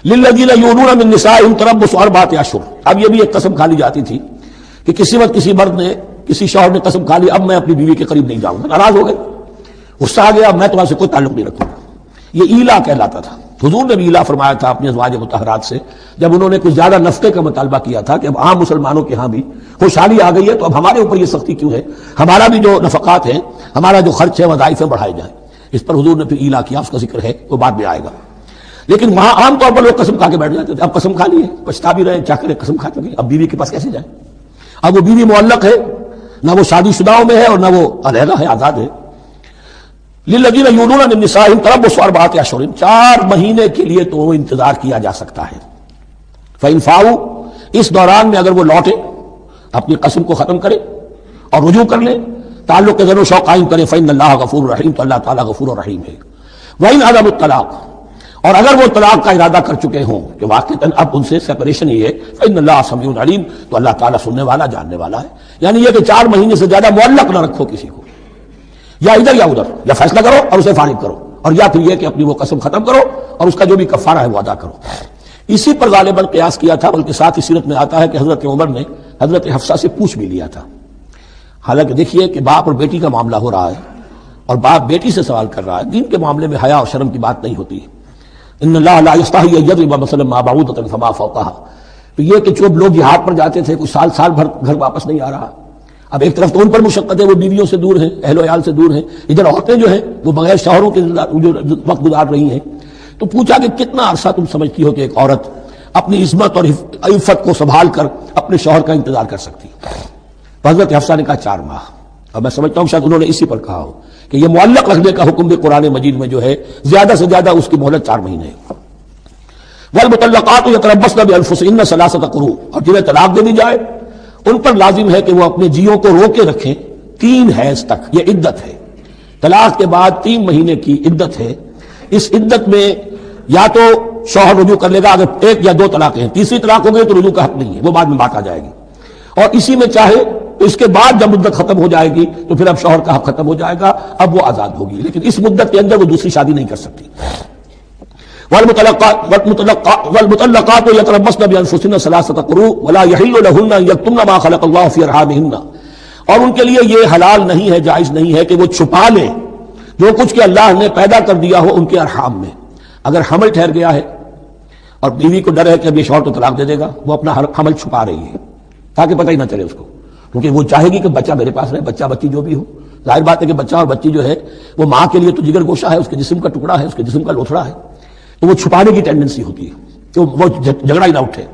للذین یؤلون من نسائهم تربص اربعۃ اشہر. اب یہ بھی ایک قسم کھا لی جاتی تھی کہ کسی وقت کسی مرد نے کسی شوہر نے قسم کھا لی اب میں اپنی بیوی کے قریب نہیں جاؤں گا، ناراض ہو گئے، غصہ آ گیا، میں تمہارے سے کوئی تعلق نہیں رکھوں گا. یہ ایلا کہلاتا تھا. حضور نے بھی ایلا فرمایا تھا اپنی ازواج مطہرات سے جب انہوں نے کچھ زیادہ نفقے کا مطالبہ کیا تھا کہ اب عام مسلمانوں کے ہاں بھی خوشحالی آ گئی ہے تو اب ہمارے اوپر یہ سختی کیوں ہے، ہمارا بھی جو نفقات ہیں، ہمارا جو خرچ ہے وظائف ہیں بڑھائے جائیں. اس پر حضور نے پھر ایلا کیا، اس کا ذکر ہے وہ بعد میں آئے گا. لیکن وہاں عام طور پر لوگ قسم کھا کے بیٹھ جاتے تھے. اب قسم کھا لی ہے، پچھتا بھی رہے، کیا کرے، قسم کھا چکے، اب بیوی کے پاس کیسے جائیں. اب وہ بیوی معلق ہے، نہ وہ شادی شدہوں میں ہے اور نہ وہ علیحدہ ہے، آزاد ہے. للذین یؤلون من نسائهم تربص اربعۃ اشہر، 4 مہینے کے لیے تو انتظار کیا جا سکتا ہے. فإن فاؤوا، اس دوران میں اگر وہ لوٹے، اپنی قسم کو ختم کرے اور رجوع کر لے، تعلق کے ذر و شوق قائم کرے، فإن اللہ غفور رحیم، تو اللہ تعالیٰ غفور رحیم ہے. وإن عزموا الطلاق، اور اگر وہ طلاق کا ارادہ کر چکے ہوں کہ واقعتاً اب ان سے سیپریشن ہی ہے، فإن اللہ سمیع علیم، تو اللہ تعالیٰ سننے والا جاننے والا ہے. یعنی یہ کہ 4 مہینے سے زیادہ معلق نہ رکھو کسی کو، یا ادھر یا ادھر، یا فیصلہ کرو اور اسے فارغ کرو، اور یا پھر یہ کہ اپنی وہ قسم ختم کرو اور اس کا جو بھی کفارہ ہے وہ ادا کرو. اسی پر غالباً قیاس کیا تھا، بلکہ ساتھ ہی سیرت میں آتا ہے کہ حضرت عمر نے حضرت حفصہ سے پوچھ بھی لیا تھا. حالانکہ دیکھیے کہ باپ اور بیٹی کا معاملہ ہو رہا ہے اور باپ بیٹی سے سوال کر رہا ہے، دین کے معاملے میں حیا اور شرم کی بات نہیں ہوتی. ان اللہ لا یستحی ان یضرب مثلا ما بعوضۃ فما فوقها. تو یہ کہ جو لوگ جہاد پر جاتے تھے کچھ سال بھر گھر واپس نہیں آ رہا، اب ایک طرف تو ان پر مشقت ہے، وہ بیویوں سے دور ہیں، اہل و عیال سے دور ہیں، ادھر عورتیں جو ہیں وہ بغیر شوہروں کے جو وقت گزار رہی ہیں. تو پوچھا کہ کتنا عرصہ تم سمجھتی ہو کہ ایک عورت اپنی عصمت اور عفت کو سنبھال کر اپنے شوہر کا انتظار کر سکتی. حضرت حفصہ نے کہا 4 ماہ. اب میں سمجھتا ہوں شاید انہوں نے اسی پر کہا ہو کہ یہ معلق رکھنے کا حکم بھی قرآن مجید میں جو ہے زیادہ سے زیادہ اس کی مہلت 4 مہینے ہے. والمطلقات یتربصن بانفسهن 3 قروء، اور جنہیں طلاق دے دی جائے ان پر لازم ہے کہ وہ اپنے جیوں کو روکے رکھیں 3 حیض تک. یہ عدت ہے، طلاق کے بعد 3 مہینے کی عدت ہے. اس عدت میں یا تو شوہر رجوع کر لے گا، اگر 1 یا 2 طلاقیں ہیں، تیسری طلاق ہو گئی تو رجوع کا حق نہیں ہے، وہ بعد میں بات آ جائے گی. اور اسی میں چاہے تو اس کے بعد جب مدت ختم ہو جائے گی تو پھر اب شوہر کا حق ختم ہو جائے گا، اب وہ آزاد ہوگی، لیکن اس مدت کے اندر وہ دوسری شادی نہیں کر سکتی. والمطلقات یتربصن بانفسهن 3 قروء ولا يحل لهن ان يكتمن ما خلق الله في ارحامهن، اور ان کے لیے یہ حلال نہیں ہے، جائز نہیں ہے کہ وہ چھپا لیں جو کچھ کہ اللہ نے پیدا کر دیا ہو ان کے ارحام میں. اگر حمل ٹھہر گیا ہے اور بیوی کو ڈر ہے کہ اب یہ شوہر تو طلاق دے دے گا، وہ اپنا حمل چھپا رہی ہے تاکہ پتہ ہی نہ چلے اس کو، کیونکہ وہ چاہے گی کہ بچہ میرے پاس رہے، بچہ بچی جو بھی ہو. ظاہر بات ہے کہ بچہ اور بچی جو ہے وہ ماں کے لیے تو جگر گوشہ ہے، اس کے جسم کا ٹکڑا ہے، اس کے جسم کا لوتھڑا ہے، تو وہ چھپانے کی ٹینڈنسی ہوتی ہے کہ وہ جھگڑا ہی نہ اٹھے.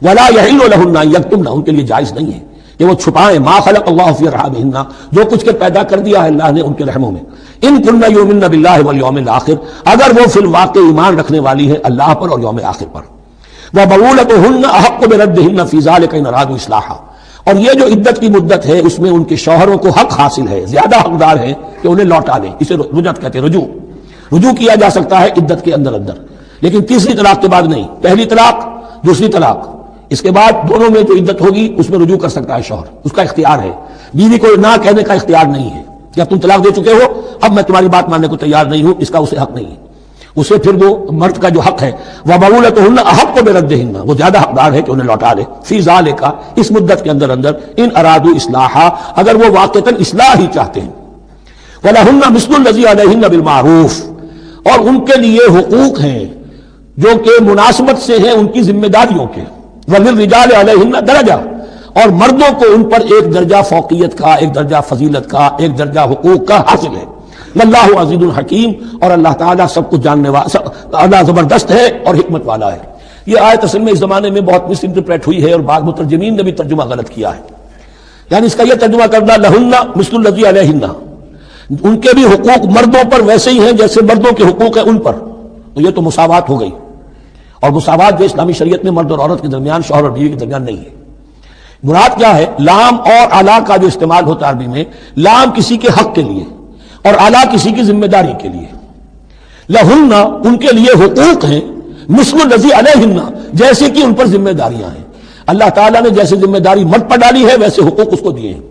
ولا يحل لهن ان يكتمن، ان کے لیے جائز نہیں ہے کہ وہ چھپائیں ما خلق اللہ فی ارحامهن، جو کچھ کے پیدا کر دیا ہے اللہ نے ان کے رحموں میں. ان كن يؤمن بالله واليوم الاخر، اگر وہ فی الواقع ایمان رکھنے والی ہے اللہ پر اور یوم آخر پر. وبعولتهن احق بردهن في ذلك ان ارادوا اصلاحا، اور یہ جو عدت کی مدت ہے اس میں ان کے شوہروں کو حق حاصل ہے، زیادہ حقدار ہیں کہ انہیں لوٹا لیں. اسے رجعت کہتے ہیں، رجوع کیا جا سکتا ہے عدت کے اندر لیکن تیسری طلاق کے بعد نہیں. پہلی طلاق، دوسری طلاق، اس کے بعد دونوں میں جو عدت ہوگی اس میں رجوع کر سکتا ہے شوہر، اس کا اختیار ہے. بیوی کو نہ کہنے کا اختیار نہیں ہے کہ اب تم طلاق دے چکے ہو، اب میں تمہاری بات ماننے کو تیار نہیں ہوں، اس کا اسے حق نہیں ہے. اسے پھر وہ مرد کا جو حق ہے وَبَعُولَتُهُنَّ أَحَقُّ بِرَدِّهِنَّ، وہ زیادہ حقدار ہے کہ انہیں لوٹا لے. فی ذالک، اس مدت کے اندر ان ارادوا اصلاحا، اگر وہ واقعتاً اصلاح ہی چاہتے ہیں. وَلَهُنَّ مِثْلُ الَّذِي عَلَيْهِنَّ بِالْمَعْرُوفِ، اور ان کے لیے حقوق ہیں جو کہ مناسبت سے ہیں ان کی ذمہ داریوں کے. وَلِلرِّجَالِ عَلَيْهِنَّ دَرَجَةٌ، اور مردوں کو ان پر ایک درجہ فوقیت کا، ایک درجہ فضیلت کا، ایک درجہ حقوق کا حاصل ہے. واللہ عزیز الحکیم، اور اللہ تعالیٰ سب کچھ جاننے والا، اللہ زبردست ہے اور حکمت والا ہے. یہ آیت اصل میں اس زمانے میں بہت مس انٹرپریٹ ہوئی ہے اور بعض مترجمین نے بھی ترجمہ غلط کیا ہے. یعنی اس کا یہ ترجمہ کرنا لہن مثل الذی علیہن، ان کے بھی حقوق مردوں پر ویسے ہی ہیں جیسے مردوں کے حقوق ہیں ان پر، تو یہ تو مساوات ہو گئی. اور مساوات جو اسلامی شریعت میں مرد اور عورت کے درمیان، شوہر اور بیوی کے درمیان نہیں ہے. مراد کیا ہے؟ لام اور اعلیٰ کا جو استعمال ہوتا ہے عربی میں، لام کسی کے حق کے لیے اور اعلیٰ کسی کی ذمہ داری کے لیے. لہن ان کے لیے حقوق ہیں، مثل الذی علیہن جیسے کہ ان پر ذمہ داریاں ہیں. اللہ تعالیٰ نے جیسے ذمہ داری مرد پر ڈالی ہے ویسے حقوق اس کو دیے ہیں.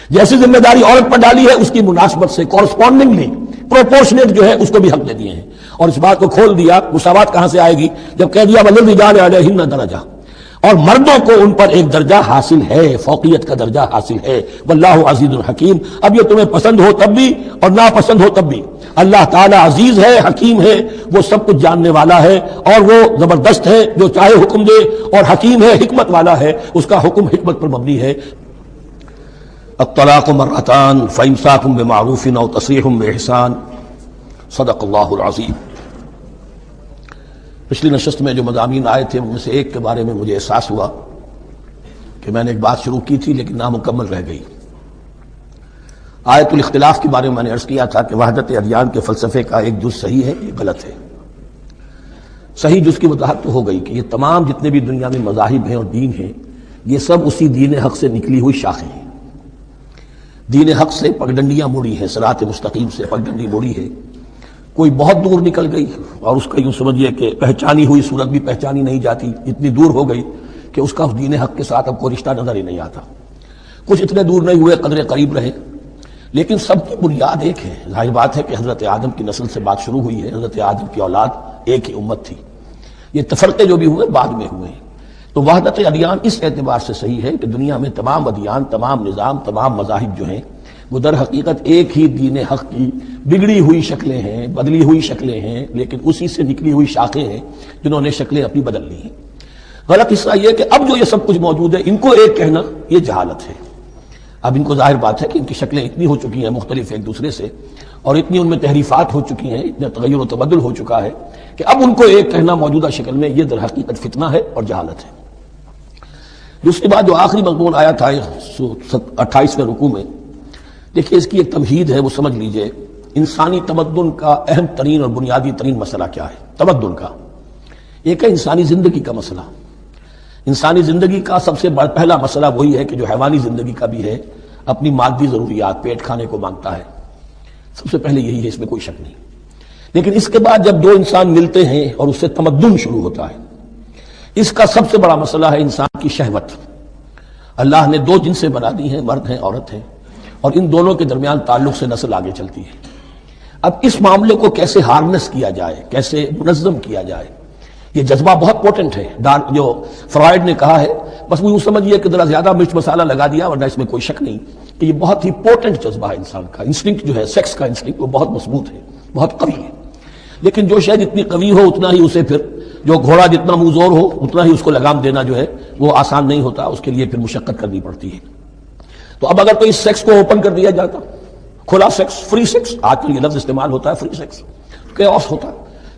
جیسی ذمہ داری عورت پر ڈالی ہے اس کی مناسبت سے کورسپونڈنگلی پروپورشنیٹ جو ہے اس کو بھی حق دے دیے ہیں، اور اس بات کو کھول دیا مساوات کہاں سے آئے گی جب کہہ دیا وَلِلرِّجَالِ عَلَيْهِنَّ درجہ، اور مردوں کو ان پر ایک درجہ حاصل ہے، فوقیت کا درجہ حاصل ہے۔ واللہ عزیز الحکیم، اب یہ تمہیں پسند ہو تب بھی اور ناپسند ہو تب بھی اللہ تعالیٰ عزیز ہے، حکیم ہے، وہ سب کچھ جاننے والا ہے، اور وہ زبردست ہے جو چاہے حکم دے، اور حکیم ہے، حکمت والا ہے، اس کا حکم حکمت پر مبنی ہے۔ الطلاق مرتان فإمساک بمعروف أو تسریح بإحسان، صدق اللہ العظیم۔ پچھلی نشست میں جو مضامین آئے تھے ان میں سے ایک کے بارے میں مجھے احساس ہوا کہ میں نے ایک بات شروع کی تھی لیکن نامکمل رہ گئی۔ آیت الاختلاف کے بارے میں نے عرض کیا تھا کہ وحدت ادیان کے فلسفے کا ایک جز صحیح ہے، یہ غلط ہے۔ صحیح جز کی وضاحت تو ہو گئی کہ یہ تمام جتنے بھی دنیا میں مذاہب ہیں اور دین ہیں یہ سب اسی دین حق سے نکلی ہوئی شاخیں ہیں۔ دین حق سے پگڈنڈیاں مڑی ہیں، صراط مستقیم سے پگڈنڈی مڑی ہے، کوئی بہت دور نکل گئی اور اس کا یوں سمجھیے کہ پہچانی ہوئی صورت بھی پہچانی نہیں جاتی، اتنی دور ہو گئی کہ اس کا اس دین حق کے ساتھ اب کوئی رشتہ نظر ہی نہیں آتا۔ کچھ اتنے دور نہیں ہوئے، قدرے قریب رہے، لیکن سب کی بنیاد ایک ہے۔ ظاہر بات ہے کہ حضرت آدم کی نسل سے بات شروع ہوئی ہے، حضرت آدم کی اولاد ایک ہی امت تھی، یہ تفرقے جو بھی ہوئے بعد میں ہوئے ہیں۔ تو وحدت ادیان اس اعتبار سے صحیح ہے کہ دنیا میں تمام ادیان، تمام نظام، تمام مذاہب جو ہیں وہ در حقیقت ایک ہی دین حق کی بگڑی ہوئی شکلیں ہیں، بدلی ہوئی شکلیں ہیں، لیکن اسی سے نکلی ہوئی شاخیں ہیں جنہوں نے شکلیں اپنی بدل لی ہیں۔ غلط حصہ یہ کہ اب جو یہ سب کچھ موجود ہے ان کو ایک کہنا یہ جہالت ہے۔ اب ان کو ظاہر بات ہے کہ ان کی شکلیں اتنی ہو چکی ہیں مختلف ایک دوسرے سے، اور اتنی ان میں تحریفات ہو چکی ہیں، اتنا تغیر و تبدل ہو چکا ہے کہ اب ان کو ایک کہنا موجودہ شکل میں یہ در حقیقت فتنہ ہے اور جہالت ہے۔ دوسری بات جو آخری مضمون آیا تھا 28ویں رکوع میں، دیکھیے اس کی ایک تمہید ہے، وہ سمجھ لیجئے۔ انسانی تمدن کا اہم ترین اور بنیادی ترین مسئلہ کیا ہے تمدن کا؟ ایک ہے انسانی زندگی کا مسئلہ۔ انسانی زندگی کا سب سے بڑا پہلا مسئلہ وہی ہے کہ جو حیوانی زندگی کا بھی ہے، اپنی مادی ضروریات، پیٹ کھانے کو مانگتا ہے، سب سے پہلے یہی ہے، اس میں کوئی شک نہیں۔ لیکن اس کے بعد جب دو انسان ملتے ہیں اور اس سے تمدن شروع ہوتا ہے، اس کا سب سے بڑا مسئلہ ہے انسان کی شہوت۔ اللہ نے دو جنسیں بنا دی ہیں، مرد ہیں عورت ہیں، اور ان دونوں کے درمیان تعلق سے نسل آگے چلتی ہے۔ اب اس معاملے کو کیسے ہارنس کیا جائے، کیسے منظم کیا جائے، یہ جذبہ بہت پوٹنٹ ہے۔ جو فرائڈ نے کہا ہے، بس وہ یوں سمجھیے کہ ذرا زیادہ مرچ مسالہ لگا دیا، ورنہ اس میں کوئی شک نہیں کہ یہ بہت ہی پوٹنٹ جذبہ ہے انسان کا۔ انسٹنکٹ جو ہے سیکس کا انسٹنکٹ وہ بہت مضبوط ہے، بہت قوی ہے، لیکن جو شے جتنی قوی ہو اتنا ہی اسے پھر، جو گھوڑا جتنا منہ زور ہو اتنا ہی اس کو لگام دینا جو ہے وہ آسان نہیں ہوتا، اس کے لیے پھر مشقت کرنی پڑتی ہے۔ تو اب اگر تو اس سیکس کو اوپن کر دیا جاتا، کھلا سیکس، فری سیکس، آج کل یہ لفظ استعمال ہوتا ہے فری سیکس، کیوس ہوتا،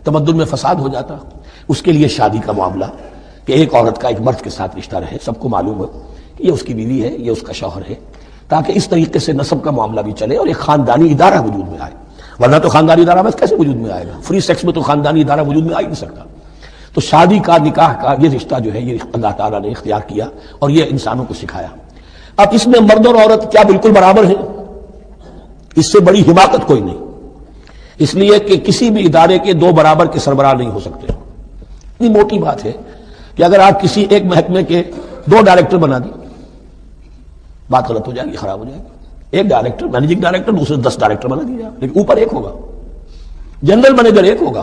تمدن میں فساد ہو جاتا۔ اس کے لیے شادی کا معاملہ کہ ایک عورت کا ایک مرد کے ساتھ رشتہ رہے، سب کو معلوم ہو کہ یہ اس کی بیوی ہے، یہ اس کا شوہر ہے، تاکہ اس طریقے سے نسب کا معاملہ بھی چلے اور ایک خاندانی ادارہ وجود میں آئے، ورنہ تو خاندانی ادارہ بس کیسے وجود میں آئے گا؟ فری سیکس میں تو خاندانی ادارہ وجود میں آ ہی نہیں سکتا۔ تو شادی کا، نکاح کا یہ رشتہ جو ہے یہ اللہ تعالیٰ نے اختیار کیا اور یہ انسانوں کو سکھایا۔ اب اس میں مرد اور عورت کیا بالکل برابر ہیں؟ اس سے بڑی حماقت کوئی نہیں، اس لیے کہ کسی بھی ادارے کے دو برابر کے سربراہ نہیں ہو سکتے۔ اتنی موٹی بات ہے کہ اگر آپ کسی ایک محکمے کے دو ڈائریکٹر بنا دیں، بات غلط ہو جائے گی، خراب ہو جائے گی۔ ایک ڈائریکٹر، مینیجنگ ڈائریکٹر، دوسرے 10 ڈائریکٹر بنا دیے جائے، لیکن اوپر ایک ہوگا، جنرل مینیجر ایک ہوگا،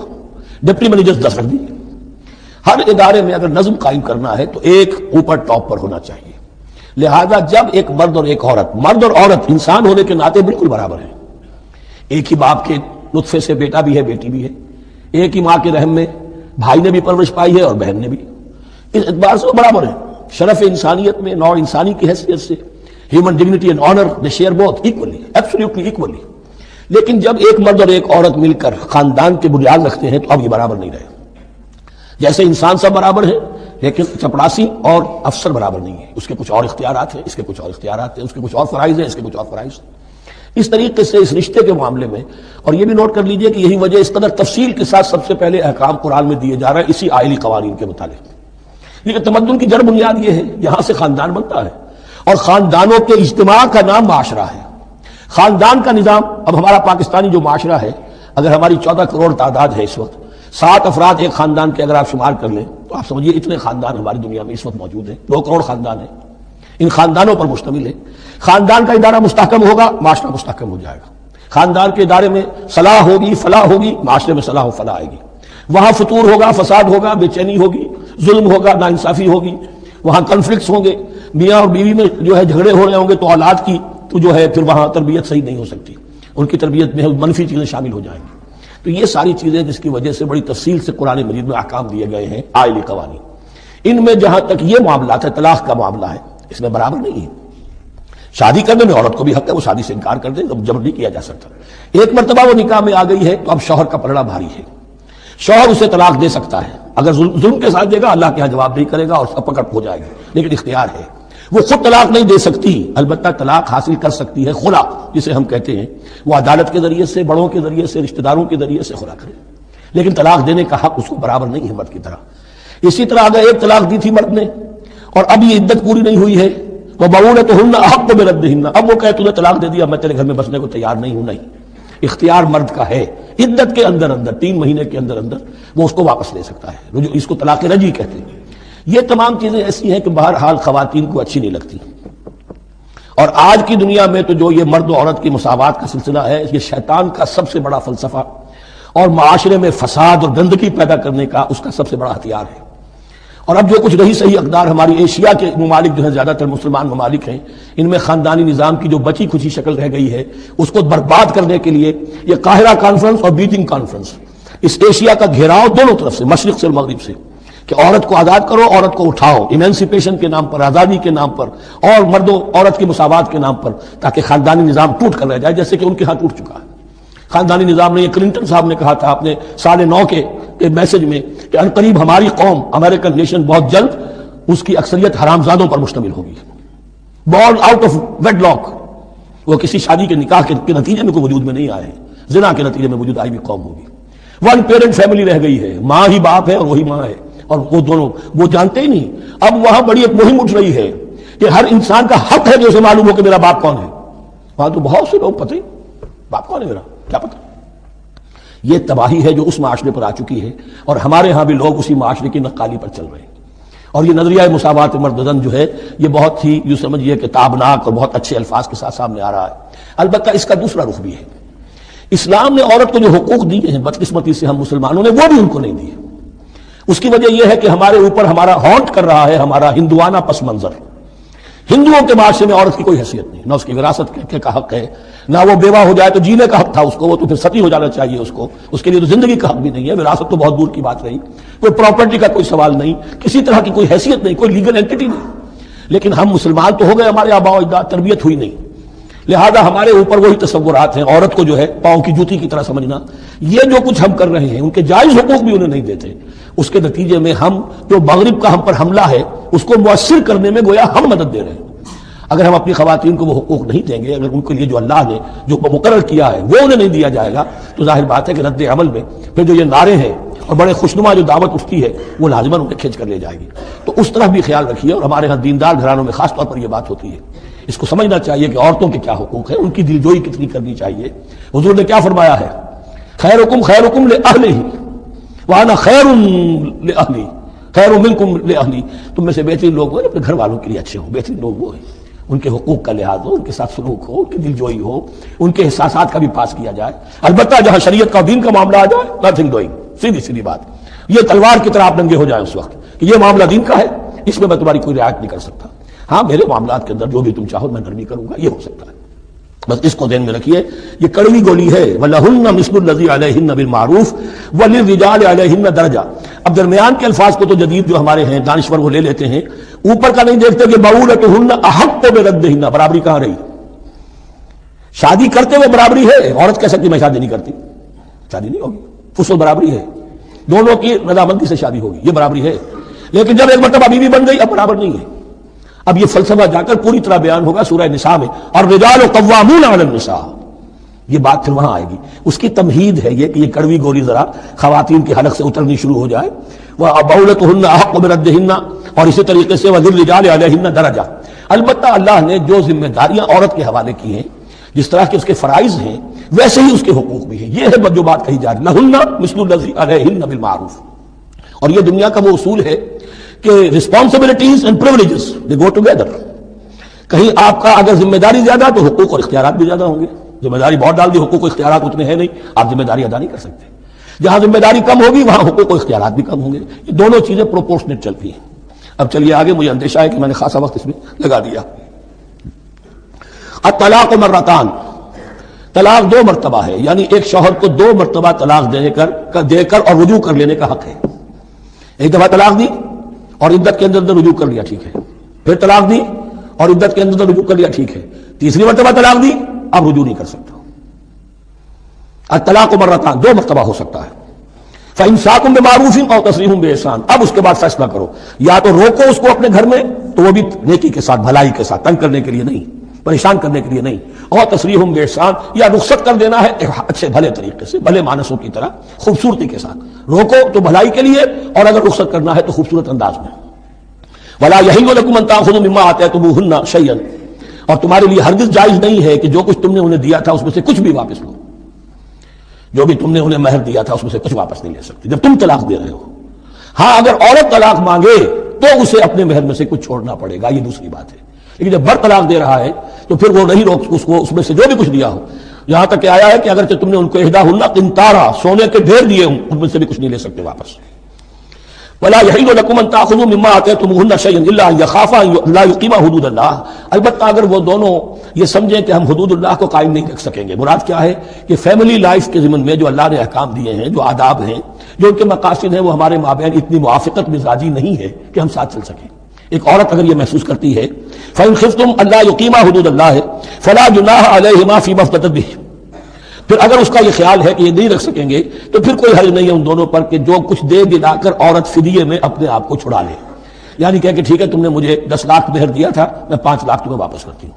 ڈپٹی مینیجر 10 رکھ دیجیے۔ ہر ادارے میں اگر نظم قائم کرنا ہے تو ایک اوپر ٹاپ پر ہونا چاہیے۔ لہذا جب ایک مرد اور ایک عورت، مرد اور عورت انسان ہونے کے ناطے بالکل برابر ہیں، ایک ہی باپ کے نطفے سے بیٹا بھی ہے بیٹی بھی ہے، ایک ہی ماں کے رحم میں بھائی نے بھی پرورش پائی ہے اور بہن نے بھی، اس اعتبار سے وہ برابر ہیں۔ شرف انسانیت میں، نوع انسانی کی حیثیت سے، human dignity and honour they share both equally, absolutely equally. لیکن جب ایک مرد اور ایک عورت مل کر خاندان کے بنیاد رکھتے ہیں تو اب یہ برابر نہیں رہے۔ جیسے انسان سب برابر ہیں لیکن چپڑاسی اور افسر برابر نہیں ہے، اس کے کچھ اور اختیارات ہیں، اس کے کچھ اور اختیارات ہیں، اس کے کچھ اور فرائض ہیں، اس کے کچھ اور فرائض ہیں۔ اس طریقے سے اس رشتے کے معاملے میں، اور یہ بھی نوٹ کر لیجئے کہ یہی وجہ اس قدر تفصیل کے ساتھ سب سے پہلے احکام قرآن میں دیے جا رہے ہیں اسی آئلی قوانین کے متعلق۔ لیکن تمدن کی جڑ بنیاد یہ ہے، یہاں سے خاندان بنتا ہے، اور خاندانوں کے اجتماع کا نام معاشرہ ہے۔ خاندان کا نظام، اب ہمارا پاکستانی جو معاشرہ ہے، اگر ہماری 14 کروڑ تعداد ہے اس وقت، 7 افراد ایک خاندان کے اگر آپ شمار کر لیں تو آپ سمجھیے اتنے خاندان ہماری دنیا میں اس وقت موجود ہیں، 2 کروڑ خاندان ہیں، ان خاندانوں پر مشتمل ہے۔ خاندان کا ادارہ مستحکم ہوگا، معاشرہ مستحکم ہو جائے گا۔ خاندان کے ادارے میں صلاح ہوگی، فلاح ہوگی، معاشرے میں صلاح و فلاح آئے گی۔ وہاں فطور ہوگا، فساد ہوگا، بے چینی ہوگی، ظلم ہوگا، ناانصافی ہوگی، وہاں کنفلکٹس ہوں گے، میاں اور بیوی میں جو ہے جھگڑے ہو رہے ہوں گے تو اولاد کی تو جو ہے پھر وہاں تربیت صحیح نہیں ہو سکتی، ان کی تربیت میں منفی چیزیں شامل ہو جائیں گی۔ تو یہ ساری چیزیں جس کی وجہ سے بڑی تفصیل سے قرآن مجید میں احکام دیے گئے ہیں، آئلی قوانین۔ ان میں جہاں تک یہ معاملات ہے، طلاق کا معاملہ ہے، اس میں برابر نہیں ہے۔ شادی کرنے میں عورت کو بھی حق ہے، وہ شادی سے انکار کر دے، جبر نہیں کیا جا سکتا۔ ایک مرتبہ وہ نکاح میں آ گئی ہے تو اب شوہر کا پلڑا بھاری ہے، شوہر اسے طلاق دے سکتا ہے، اگر ظلم کے ساتھ دے گا اللہ کے یہاں جواب نہیں کرے گا اور پکڑ ہو جائے گی، لیکن اختیار ہے۔ وہ خود طلاق نہیں دے سکتی، البتہ طلاق حاصل کر سکتی ہے، خلا جسے ہم کہتے ہیں، وہ عدالت کے ذریعے سے، بڑوں کے ذریعے سے، رشتہ داروں کے ذریعے سے خلا کرے، لیکن طلاق دینے کا حق اس کو برابر نہیں ہے مرد کی طرح۔ اسی طرح اگر ایک طلاق دی تھی مرد نے اور اب یہ عدت پوری نہیں ہوئی ہے، وَبَعُولَتُهُنَّ أَحَقُّ بِرَدِّهِنَّ، اب وہ کہے تُو نے طلاق دے دیا، میں تیرے گھر میں بسنے کو تیار نہیں ہوں، نہیں، اختیار مرد کا ہے، عدت کے اندر 3 مہینے کے اندر وہ اس کو واپس لے سکتا ہے، اس کو طلاق رجعی کہتے ہیں۔ یہ تمام چیزیں ایسی ہیں کہ بہرحال خواتین کو اچھی نہیں لگتی، اور آج کی دنیا میں تو جو یہ مرد و عورت کی مساوات کا سلسلہ ہے، یہ شیطان کا سب سے بڑا فلسفہ اور معاشرے میں فساد اور گندگی پیدا کرنے کا اس کا سب سے بڑا ہتھیار ہے۔ اور اب جو کچھ رہی صحیح اقدار ہماری ایشیا کے ممالک جو ہیں، زیادہ تر مسلمان ممالک ہیں، ان میں خاندانی نظام کی جو بچی کچھی شکل رہ گئی ہے اس کو برباد کرنے کے لیے یہ قاہرہ کانفرنس اور بیجنگ کانفرنس، اس ایشیا کا گھیراؤ دونوں طرف سے، مشرق سے اور مغرب سے، کہ عورت کو آزاد کرو، عورت کو اٹھاؤ، ایمینسیپیشن کے نام پر، آزادی کے نام پر، اور مرد و عورت کی مساوات کے نام پر، تاکہ خاندانی نظام ٹوٹ کر رہ جائے، جیسے کہ ان کے ہاں ٹوٹ چکا ہے۔ خاندانی نظام نے، یہ کلنٹن صاحب نے کہا تھا اپنے 9.5 کے میسج میں کہ عنقریب ہماری قوم، امریکن نیشن، بہت جلد اس کی اکثریت حرامزادوں پر مشتمل ہوگی، born out of wedlock, وہ کسی شادی کے نکاح کے نتیجے میں کوئی وجود میں نہیں آئے ہیں، زنا کے نتیجے میں وجود آئی بھی قوم ہوگی۔ 1 پیرنٹ فیملی رہ گئی ہے، ماں ہی باپ ہے اور وہی ماں ہے، اور وہ دونوں وہ جانتے ہی نہیں۔ اب وہاں بڑی ایک مہم اٹھ رہی ہے کہ ہر انسان کا حق ہے کہ اسے معلوم ہو کہ میرا باپ کون ہے۔ وہاں تو بہت سے لوگ پتہ ہی باپ کون ہے میرا، کیا پتہ۔ یہ تباہی ہے جو اس معاشرے پر آ چکی ہے، اور ہمارے ہاں بھی لوگ اسی معاشرے کی نقالی پر چل رہے ہیں۔ اور یہ نظریہ مساوات مرد زن جو ہے، یہ بہت ہی یوں سمجھیے کہ تابناک اور بہت اچھے الفاظ کے ساتھ سامنے آ رہا ہے۔ البتہ اس کا دوسرا رخ بھی ہے، اسلام نے عورت کو جو حقوق دیے ہیں بدقسمتی سے ہم مسلمانوں نے وہ بھی ان کو نہیں دیے۔ اس کی وجہ یہ ہے کہ ہمارے اوپر ہمارا ہانٹ کر رہا ہے ہمارا ہندوانہ پس منظر۔ ہندوؤں کے معاشرے میں عورت کی کوئی حیثیت نہیں، نہ اس کی وراثت کا حق ہے، نہ وہ بیوہ ہو جائے تو جینے کا حق تھا اس کو، وہ تو پھر ستی ہو جانا چاہیے اس کو، اس کے لیے تو زندگی کا حق بھی نہیں ہے، وراثت تو بہت دور کی بات رہی، کوئی پراپرٹی کا کوئی سوال نہیں، کسی طرح کی کوئی حیثیت نہیں، کوئی لیگل اینٹی نہیں۔ لیکن ہم مسلمان تو ہو گئے، ہمارے آباء و اجداد، تربیت ہوئی نہیں، لہذا ہمارے اوپر وہی تصورات ہیں، عورت کو جو ہے پاؤں کی جوتی کی طرح سمجھنا۔ یہ جو کچھ ہم کر رہے ہیں ان کے جائز حقوق بھی انہیں نہیں دیتے، اس کے نتیجے میں ہم جو مغرب کا ہم پر حملہ ہے اس کو مؤثر کرنے میں گویا ہم مدد دے رہے ہیں۔ اگر ہم اپنی خواتین کو وہ حقوق نہیں دیں گے، اگر ان کے لیے جو اللہ نے جو مقرر کیا ہے وہ انہیں نہیں دیا جائے گا، تو ظاہر بات ہے کہ رد عمل میں پھر جو یہ نعرے ہیں اور بڑے خوشنما جو دعوت اٹھتی ہے وہ لازماً انہیں کھینچ کر لے جائے گی۔ تو اس طرح بھی خیال رکھیے، اور ہمارے ہاں دیندار گھرانوں میں خاص طور پر یہ بات ہوتی ہے، اس کو سمجھنا چاہیے کہ عورتوں کے کیا حقوق ہیں، ان کی دلجوئی کتنی کرنی چاہیے۔ حضور نے کیا فرمایا ہے، خیرکم خیرکم لأہلہ وانا خیر لأہلی، خیر منکم لأہلی، تم میں سے بہترین لوگ ہو اپنے گھر والوں کے لیے اچھے ہوں، بہترین لوگ وہ ہیں، ان کے حقوق کا لحاظ ہو، ان کے ساتھ سلوک ہو، ان کی دلجوئی ہو، ان کے احساسات کا بھی پاس کیا جائے۔ البتہ جہاں شریعت کا دین کا معاملہ آ جائے، نتھنگ ڈوئنگ، سیدھی بات، یہ تلوار کی طرح آپ ننگے ہو جائیں اس وقت کہ یہ معاملہ دین کا ہے، اس میں میں تمہاری کوئی رعایت نہیں کر سکتا۔ ہاں میرے معاملات کے اندر جو بھی تم چاہو میں نرمی کروں گا، یہ ہو سکتا ہے، بس اس کو ذہن میں رکھیے، یہ کڑوی گولی ہے۔ وَلَهُنَّ مِثْلُ الَّذِي عَلَيْهِنَّ بِالْمَعْرُوفِ وَلِلرِّجَالِ عَلَيْهِنَّ دَرَجَةٌ۔ اب درمیان کے الفاظ کو تو جدید جو ہمارے ہیں دانشور وہ لے لیتے ہیں، اوپر کا نہیں دیکھتے کہ بَعُولَتُهُنَّ أَحَقُّ بِرَدِّهِنَّ، برابری کہاں رہی؟ شادی کرتے ہوئے برابری ہے، عورت کہہ سکتی میں شادی نہیں کرتی، شادی نہیں ہوگی، فصل برابری ہے، دونوں کی رضامندی سے شادی ہوگی، یہ برابری ہے۔ لیکن جب ایک مرتبہ بیوی بن گئی اب برابر نہیں ہے۔ اب یہ فلسفہ جا کر پوری طرح بیان ہوگا سورہ نساء میں، اور الرجال قوامون علی النساء، یہ بات پھر وہاں آئے گی۔ اس کی تمہید ہے یہ کہ یہ کڑوی گولی ذرا خواتین کے حلق سے اترنی شروع ہو جائے۔ وَبَعُولَتُهُنَّ أَحَقُّ بِرَدِّهِنَّ، اور اسی طریقے سے وَلِلرِّجَالِ عَلَيْهِنَّ دَرَجَةٌ۔ البتہ اللہ نے جو ذمہ داریاں عورت کے حوالے کی ہیں، جس طرح کے اس کے فرائض ہیں ویسے ہی اس کے حقوق بھی ہیں، یہ ہے جو بات کہی جا رہی ہے، لَهُنَّ مِثْلُ الَّذِي عَلَيْهِنَّ بِالْمَعْرُوفِ۔ اور یہ دنیا کا وہ اصول ہے کہ responsibilities and privileges they go together۔ کہیں آپ کا اگر ذمہ داری زیادہ تو حقوق اور اختیارات بھی زیادہ ہوں گے، ذمہ داری بہت ڈال دی، حقوق و اختیارات اتنے ہیں نہیں، آپ ذمہ داری ادا نہیں کر سکتے. جہاں ذمہ داری کم ہوگی وہاں حقوق و اختیارات بھی کم ہوں گے. یہ دونوں چیزیں پروپورشنیٹ چلتی ہیں. اب چلیے آگے، مجھے اندیشہ ہے کہ میں نے خاصا وقت اس میں لگا دیا. الطلاق مرتان، طلاق 2 مرتبہ ہے، یعنی ایک شوہر کو 2 مرتبہ طلاق دے کر اور رجوع کر لینے کا حق ہے. ایک دفعہ طلاق دی اور عدت کے اندر رجوع کر لیا، ٹھیک ہے. پھر طلاق دی اور عدت کے اندر رجوع کر لیا، ٹھیک ہے. تیسری مرتبہ طلاق دی، اب رجوع نہیں کر سکتا. الطلاق مرتان، 2 مرتبہ ہو سکتا ہے. فإمساک بمعروف او تسریح بإحسان، اب اس کے بعد فیصلہ کرو، یا تو روکو اس کو اپنے گھر میں تو وہ بھی نیکی کے ساتھ، بھلائی کے ساتھ، تنگ کرنے کے لیے نہیں، پریشان کرنے کے لیے نہیں. اور تسریح بإحسان، یا رخصت کر دینا ہے ایک اچھے بھلے طریقے سے، بھلے مانسوں کی طرح خوبصورتی کے ساتھ. روکو تو بھلائی کے لیے، اور اگر رخصت کرنا ہے تو خوبصورت انداز میں. ولا يحل لكم ان تاخذوا مما آتيتموهن شيئا، اور تمہارے لیے ہرگز جائز نہیں ہے کہ جو کچھ تم نے انہیں دیا تھا اس میں سے کچھ بھی واپس لو. جو بھی تم نے انہیں مہر دیا تھا اس میں سے کچھ واپس نہیں لے سکتے جب تم طلاق دے رہے ہو. ہاں اگر عورت طلاق مانگے تو اسے اپنے مہر میں سے کچھ چھوڑنا پڑے گا، یہ دوسری بات ہے. لیکن جب مرد طلاق دے رہا ہے تو پھر وہ نہیں روک اس کو اس میں سے جو بھی کچھ دیا ہو. یہاں تک کہ آیا ہے کہ اگر تم نے ان کو احداہن قنطارا، سونے کے ڈھیر دیے ہوں، ان میں سے بھی کچھ نہیں لے سکتے واپس. ولا يحل لكم ان تاخذوا مما آتيتموهن شيئا الا ان يخافا لا يقيما حدود اللہ، البتہ اگر وہ دونوں یہ سمجھیں کہ ہم حدود اللہ کو قائم نہیں رکھ سکیں گے. مراد کیا ہے کہ فیملی لائف کے ضمن میں جو اللہ نے احکام دیے ہیں، جو آداب ہیں، جو ان کے مقاصد ہیں، وہ ہمارے مابین اتنی موافقت مزاجی نہیں ہے کہ ہم ساتھ چل سکیں. ایک عورت اگر یہ محسوس کرتی ہے فإن خفتم الا يقيما حدود اللہ فلا جناح علیہما فيما افتدت به، پھر اگر اس کا یہ خیال ہے کہ یہ نہیں رکھ سکیں گے تو پھر کوئی حرج نہیں ہے ان دونوں پر کہ جو کچھ دے دلا کر عورت فدیے میں اپنے آپ کو چھڑا لے. یعنی کہ ٹھیک ہے تم نے مجھے 10 لاکھ مہر دیا تھا، میں 5 لاکھ تمہیں واپس کرتی ہوں،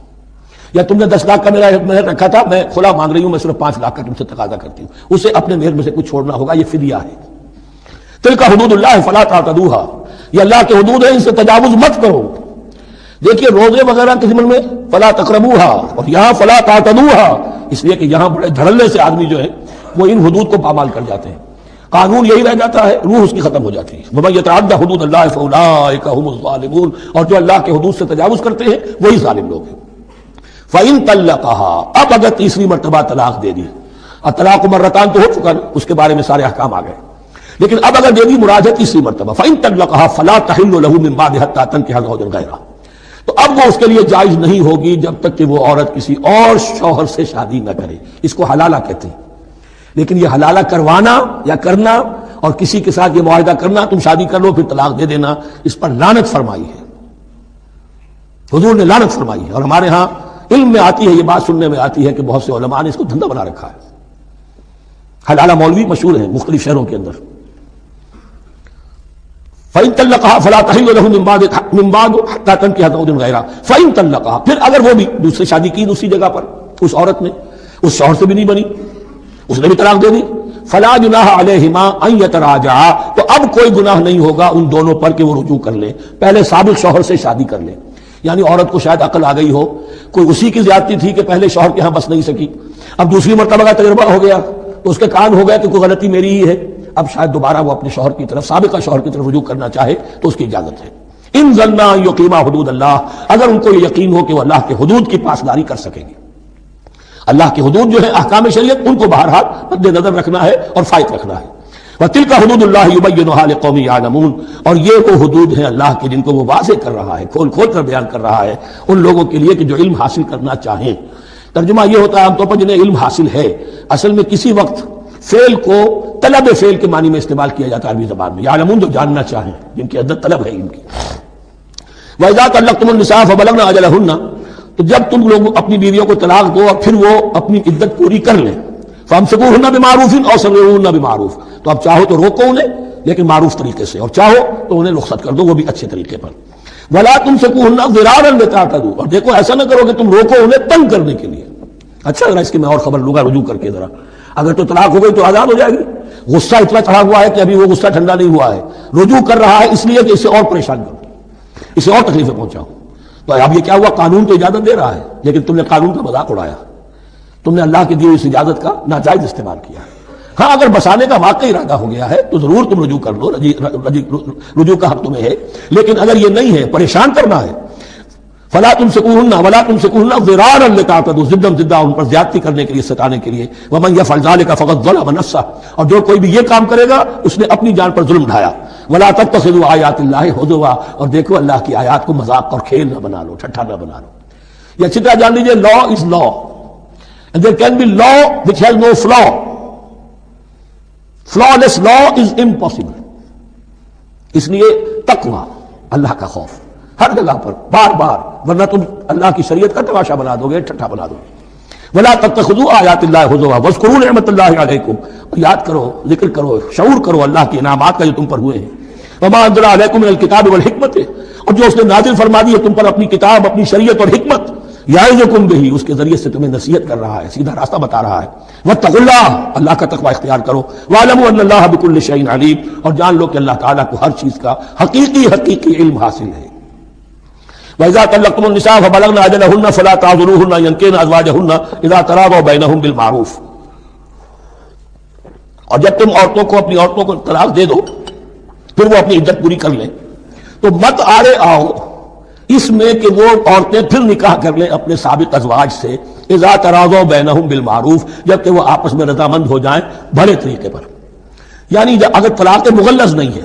یا تم نے 10 لاکھ کا میرا مہر رکھا تھا، میں کھلا مانگ رہی ہوں، میں صرف 5 لاکھ کا تم سے تقاضا کرتی ہوں. اسے اپنے مہر میں سے کچھ چھوڑنا ہوگا، یہ فدیہ ہے. تلک حدود اللہ فلا تعتدوها، یہ اللہ کے حدود ہیں، ان سے تجاوز مت کرو. دیکھیے روزے وغیرہ کے ضمن میں فلا تقربوها، اور یہاں فلا تعتدوها، اس لیے کہ یہاں بڑے دھڑلے سے آدمی جو ہے وہ ان حدود کو پامال کر جاتے ہیں. قانون یہی رہ جاتا ہے، روح اس کی ختم ہو جاتی ہے. وَمَن يَتَعَدَّ حُدُودَ اللَّهِ فَأُولَٰئِكَ هُمُ الظَّالِمُونَ، اور جو اللہ کے حدود سے تجاوز کرتے ہیں وہی ظالم لوگ ہیں. فَإِن طَلَّقَهَا، اب اگر تیسری مرتبہ طلاق دے دی، الطلاق مرتان تو ہو چکا نا، اس کے بارے میں سارے احکام آ گئے، لیکن اب اگر دے دی مراد ہے تیسری مرتبہ. فَإِن طَلَّقَهَا فَلَا تَحِلُّ لَهُ مِن بَعْدِ حَتَّىٰ تَنكِحَ زَوْجًا غَيْرَهُ، تو اب وہ اس کے لیے جائز نہیں ہوگی جب تک کہ وہ عورت کسی اور شوہر سے شادی نہ کرے. اس کو حلالہ کہتے ہیں. لیکن یہ حلالہ کروانا یا کرنا اور کسی کے ساتھ یہ معاہدہ کرنا تم شادی کر لو پھر طلاق دے دینا، اس پر لعنت فرمائی ہے، حضور نے لعنت فرمائی ہے. اور ہمارے ہاں علم میں آتی ہے، یہ بات سننے میں آتی ہے کہ بہت سے علماء نے اس کو دھندا بنا رکھا ہے. حلالہ مولوی مشہور ہیں مختلف شہروں کے اندر. فَإِن طَلَّقَهَا فَلَا تَحِلُّ لَهُ مِن بَعْدُ حَتَّىٰ تَنكِحَ زَوْجًا غَيْرَهُ. فَإِن طَلَّقَهَا، پھر اگر وہ بھی دوسری شادی کی دوسری جگہ پر، اس عورت نے اس شوہر سے بھی نہیں بنی، اس نے بھی طلاق دے دی، فَلَا جُنَاحَ عَلَيْهِمَا أَن يَتَرَاجَعَا، تو اب کوئی گناہ نہیں ہوگا ان دونوں پر کہ وہ رجوع کر لیں، پہلے سابق شوہر سے شادی کر لیں. یعنی عورت کو شاید عقل آ گئی ہو، کوئی اسی کی زیادتی تھی کہ پہلے شوہر کے ہاں بس نہیں سکی، اب دوسری مرتبہ کا تجربہ ہو گیا تو اس کے کان ہو گیا کہ کوئی غلطی میری ہی ہے، اب شاید دوبارہ وہ اپنے شوہر کی طرف، سابقہ شوہر کی طرف رجوع کرنا چاہے تو اس کی اجازت ہے. ان ظنا یقیما حدود اللہ، اگر ان کو یہ یقین ہو کہ وہ اللہ کے حدود کی پاسداری کر سکیں گے. اللہ کے حدود جو ہے احکام شریعت، ان کو بہرحال مد نظر رکھنا ہے اور فائق رکھنا ہے. وَتِلْكَ حُدُودُ اللَّهِ يُبَيِّنُهَا لِقَوْمٍ يَعْلَمُونَ، اور یہ وہ حدود ہیں اللہ کے جن کو وہ واضح کر رہا ہے، کھول کھول کر بیان کر رہا ہے ان لوگوں کے لیے کہ جو علم حاصل کرنا چاہیں. ترجمہ یہ ہوتا ہے عام طور پر جنہیں علم حاصل ہے، اصل میں کسی وقت فعل کو طلب فعل کے معنی میں استعمال کیا جاتا ہے عربی زبان میں. یعلمون جو جاننا چاہیں، جن کی عدت طلب ہے علم کی. وَإِذَا طَلَّقْتُمُ النِّسَاءَ فَبَلَغْنَ أَجَلَهُنَّ، تو جب تم لوگ اپنی بیویوں کو طلاق دو اور پھر وہ اپنی عدت پوری کر لیں، فَأَمْسِكُوهُنَّ بِمَعْرُوفٍ أَوْ سَرِّحُوهُنَّ بِمَعْرُوفٍ، تو اب چاہو تو روکو انہیں لیکن معروف طریقے سے، اور چاہو تو انہیں رخصت کر دو وہ بھی اچھے طریقے پر. وَلَا تُمْسِكُوهُنَّ ضِرَارًا لِتَعْتَدُوا، اور دیکھو ایسا نہ کرو کہ تم روکو انہیں تنگ کرنے کے لیے. اچھا ذرا اس کی میں اور خبر لوں گا رجوع کر کے. ذرا اگر تو طلاق ہو گئی تو آزاد ہو جائے گی، غصہ اتنا چڑھا ہوا ہے کہ ابھی وہ غصہ ٹھنڈا نہیں ہوا ہے، رجوع کر رہا ہے اس لیے کہ اسے اور پریشان کرو، اسے اور تکلیفیں پہنچاؤ. تو اب یہ کیا ہوا، قانون تو اجازت دے رہا ہے لیکن تم نے قانون کا مذاق اڑایا، تم نے اللہ کی دی ہوئی اس اجازت کا ناجائز استعمال کیا. ہاں اگر بسانے کا واقعی ارادہ ہو گیا ہے تو ضرور تم رجوع کر لو، رجوع کا حق تمہیں ہے. لیکن اگر یہ نہیں ہے، پریشان کرنا ہے، فلا تمسکوہن ولا تمسکوہن ضرارا لتعتدوا، زدہ ان پر زیادتی کرنے کے لیے، ستانے کے لیے. ومن یفعل ذلک فقد ظلم نفسہ، اور جو کوئی بھی یہ کام کرے گا اس نے اپنی جان پر ظلم ڈھایا. ولا تتخذوا آیات اللہ ہزوا، اور دیکھو اللہ کی آیات کو مذاق اور کھیل نہ بنا لو، ٹھٹھا نہ بنا لو. یہ اچھی طرح جان لیجیے لا از لا and there can be law which has no flaw. flawless law is impossible. اس لیے تقوی، اللہ کا خوف ہر جگہ پر بار بار، ورنہ تم اللہ کی شریعت کا تماشا بنا دو گے، ٹھٹھا بنا دو گے. ولا تتخذوا آیات اللہ ہزوا واذکروا نعمت اللہ علیکم، یاد کرو، ذکر کرو، شعور کرو اللہ کے انعامات کا جو تم پر ہوئے ہیں. وما انزل علیکم من الکتاب والحکمت، اور جو اس نے نازل فرما دی ہے تم پر اپنی کتاب، اپنی شریعت اور حکمت. یعظکم بہ، اس کے ذریعے سے تمہیں نصیحت کر رہا ہے، سیدھا راستہ بتا رہا ہے. واتقوا اللہ، اللہ کا تقوی اختیار کرو. واعلموا ان اللہ بکل شیء علیم، اور جان لو کہ اللہ تعالیٰ کو ہر چیز کا حقیقی علم حاصل ہے. وَإِذَا طَلَّقْتُمُ النِّسَاءَ فَبَلَغْنَ أَجَلَهُنَّ فَلَا تَعْضُلُوهُنَّ أَن يَنكِحْنَ أَزْوَاجَهُنَّ إِذَا تَرَاضَوْا بَيْنَهُم بِالْمَعْرُوفِ. اور جب تم اپنی عورتوں کو طلاق دے دو، پھر وہ اپنی عدت پوری کر لیں، تو مت آڑے آؤ اس میں کہ وہ عورتیں پھر نکاح کر لیں اپنے سابق ازواج سے. اذا تراضوا بینہم بالمعروف، جبکہ وہ آپس میں رضامند ہو جائیں بھلے طریقے پر. یعنی اگر طلاق مغلظ نہیں ہے،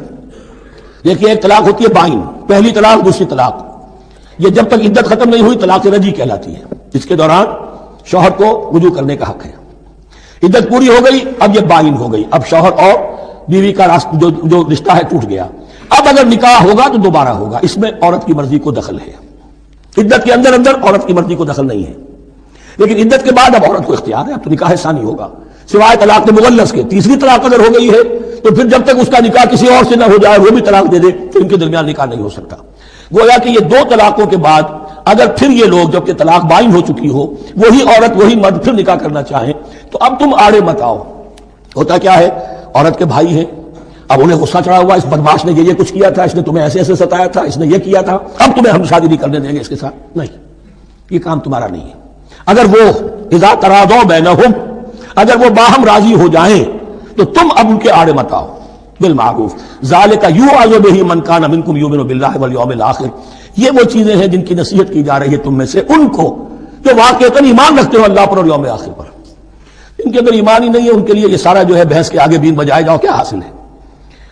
دیکھیے ایک طلاق ہوتی ہے بائن، پہلی طلاق دوسری طلاق، یہ جب تک عدت ختم نہیں ہوئی طلاق رجعی کہلاتی ہے. اس کے دوران شوہر کو رجوع کرنے کا حق ہے. عدت پوری ہو گئی، اب یہ بائن ہو گئی، اب شوہر اور بیوی کا جو رشتہ ہے ٹوٹ گیا. اب اگر نکاح ہوگا تو دوبارہ ہوگا، اس میں عورت کی مرضی کو دخل ہے. عدت کے اندر عورت کی مرضی کو دخل نہیں ہے، لیکن عدت کے بعد اب عورت کو اختیار ہے، اب تو نکاح ثانی ہوگا. سوائے طلاق مغلظ کے، تیسری طلاق اگر ہو گئی ہے تو پھر جب تک اس کا نکاح کسی اور سے نہ ہو جائے، وہ بھی طلاق دے دے تو ان کے درمیان نکاح نہیں ہو سکتا. گویا کہ یہ دو طلاقوں کے بعد اگر پھر یہ لوگ جبکہ طلاق بائن ہو چکی ہو، وہی عورت وہی مرد پھر نکاح کرنا چاہیں، تو اب تم آڑے مت آؤ. ہوتا کیا ہے، عورت کے بھائی ہیں، اب انہیں غصہ چڑھا ہوا، اس بدماش نے یہ کچھ کیا تھا، اس نے تمہیں ایسے ایسے ستایا تھا، اس نے یہ کیا تھا، اب تمہیں ہم شادی نہیں کرنے دیں گے اس کے ساتھ. نہیں، یہ کام تمہارا نہیں ہے. اگر وہ اذا تراضوا بینہم، اگر وہ باہم راضی ہو جائیں تو تم اب ان کے آڑے مت آؤ. بالمعروف ذالک یوعظ بہ من کان منکم یؤمن باللہ والیوم الآخر، یہ وہ چیزیں ہیں جن کی نصیحت کی جا رہی ہے تم میں سے ان کو جو واقعتاً ایمان رکھتے ہو اللہ پر اور یوم آخر پر. ان کے اندر ایمان ہی نہیں ہے، ان کے لیے یہ سارا جو ہے بحث کے آگے بین بجائے جاؤ کیا حاصل ہے،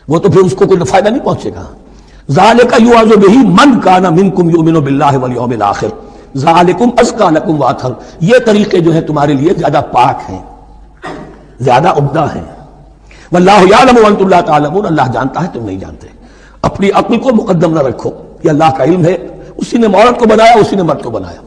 وہ تو پھر اس کو کوئی فائدہ نہیں پہنچے گا. ذالک یوعظ بہ من کان منکم یؤمن باللہ والیوم الآخر ذالکم ازکی لکم واطہر، یہ طریقے جو ہیں تمہارے لیے زیادہ پاک ہیں، زیادہ عمدہ ہیں. واللہ یعلم وانتم لا تعلمون، اللہ جانتا ہے تم نہیں جانتے. اپنی عقل کو مقدم نہ رکھو، یہ اللہ کا علم ہے. اسی نے عورت کو بنایا، اسی نے مرد کو بنایا،